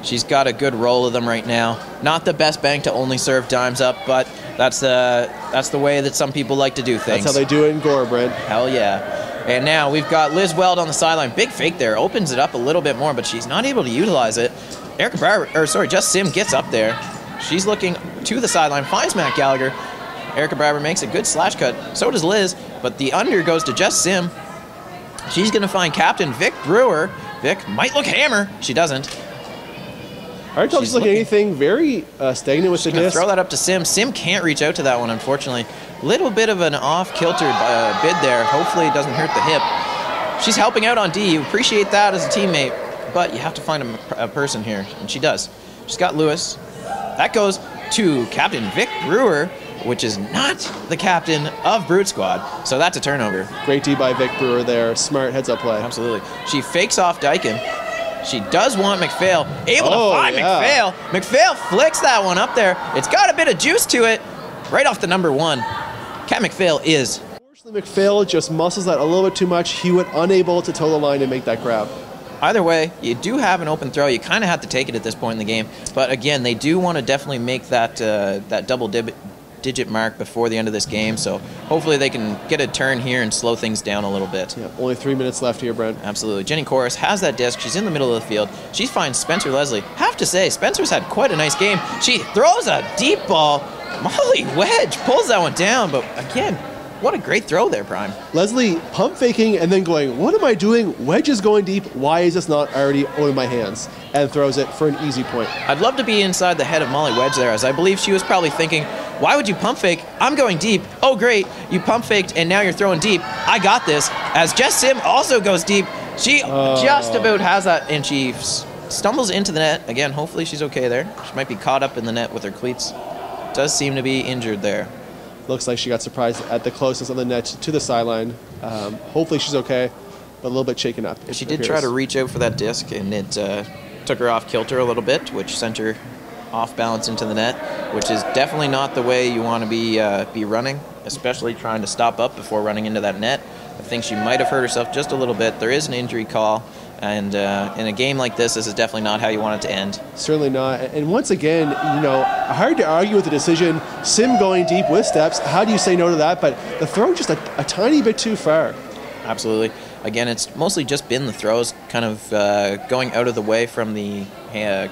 She's got a good roll of them right now. Not the best bank to only serve dimes up, but that's the way that some people like to do things. That's how they do it in Gore, Brent. Hell yeah. And now we've got Liz Weld on the sideline. Big fake there. Opens it up a little bit more, but she's not able to utilize it. Jess Sim gets up there. She's looking to the sideline, finds Matt Gallagher. Erica Braber makes a good slash cut. So does Liz, but the under goes to Jess Sim. She's going to find Captain Vic Brewer. Vic might look hammer. She doesn't. Aren't she's looking anything very stagnant with the disc. Throw that up to Sim. Sim can't reach out to that one, unfortunately. Little bit of an off-kilter bid there. Hopefully it doesn't hurt the hip. She's helping out on D. You appreciate that as a teammate, but you have to find a person here, and she does. She's got Lewis. That goes to Captain Vic Brewer, which is not the captain of Brute Squad, so that's a turnover. Great D by Vic Brewer there. Smart heads-up play. Absolutely. She fakes off Dyken. She does want McPhail. Able to find McPhail. McPhail flicks that one up there. It's got a bit of juice to it. Right off the number one. Cat McPhail is. Unfortunately, McPhail just muscles that a little bit too much. He was unable to toe the line and make that grab. Either way, you do have an open throw. You kind of have to take it at this point in the game. But again, they do want to definitely make that that double-digit mark before the end of this game. So hopefully they can get a turn here and slow things down a little bit. Yeah, only 3 minutes left here, Brent. Absolutely. Jenny Corus has that disc. She's in the middle of the field. She finds Spencer Leslie. Have to say, Spencer's had quite a nice game. She throws a deep ball. Molly Wedge pulls that one down, but again, what a great throw there, Prime. Leslie pump faking and then going, what am I doing? Wedge is going deep. Why is this not already out of my hands? And throws it for an easy point. I'd love to be inside the head of Molly Wedge there, as I believe she was probably thinking, why would you pump fake? I'm going deep. Oh, great. You pump faked and now you're throwing deep. I got this. As Jess Sim also goes deep. She just about has that, and she stumbles into the net. Again, hopefully she's okay there. She might be caught up in the net with her cleats. Does seem to be injured there. Looks like she got surprised at the closest on the net to the sideline. Hopefully she's okay, but a little bit shaken up. She did try to reach out for that disc, and it took her off kilter a little bit, which sent her off balance into the net, which is definitely not the way you want to be running, especially trying to stop up before running into that net. I think she might have hurt herself just a little bit. There is an injury call. And in a game like this is definitely not how you want it to end. Certainly not. And once again, you know, hard to argue with the decision. Sim going deep with steps. How do you say no to that? But the throw just a tiny bit too far. Absolutely. Again, it's mostly just been the throws, kind of going out of the way from the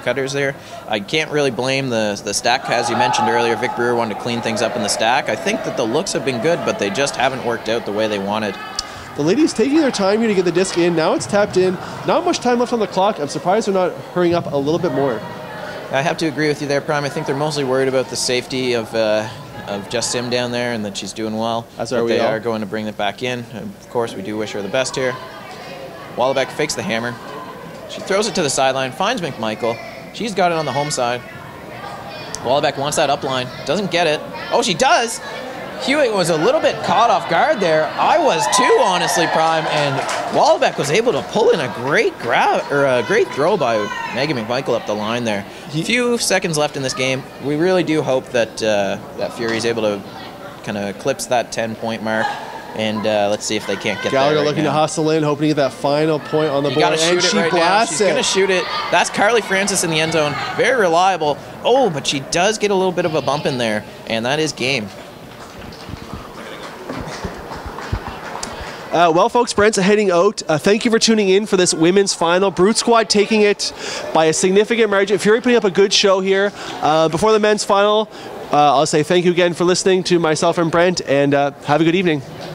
cutters there. I can't really blame the stack. As you mentioned earlier, Vic Brewer wanted to clean things up in the stack. I think that the looks have been good, but they just haven't worked out the way they wanted. The ladies taking their time here to get the disc in. Now it's tapped in. Not much time left on the clock. I'm surprised they're not hurrying up a little bit more. I have to agree with you there, Prime. I think they're mostly worried about the safety of Jess Sim down there and that she's doing well. As are we all. They are going to bring it back in. Of course, we do wish her the best here. Wallebeck fakes the hammer. She throws it to the sideline, finds McMichael. She's got it on the home side. Wallebeck wants that up line. Doesn't get it. Oh, she does! Hewitt was a little bit caught off guard there. I was too, honestly, Prime, and Wallebeck was able to pull in a great great throw by Megan McMichael up the line there. A few seconds left in this game. We really do hope that that Fury is able to kind of eclipse that 10-point mark, and let's see if they can't get Gallagher there right looking now. to hustle in, hoping to get that final point on the board, Gotta shoot and it she right blasts now. She's going to shoot it. That's Carly Francis in the end zone. Very reliable. Oh, but she does get a little bit of a bump in there, and that is game. Well, folks, Brent's heading out. Thank you for tuning in for this women's final. Brute Squad taking it by a significant margin. Fury putting up a good show here. Before the men's final, I'll say thank you again for listening to myself and Brent, and have a good evening.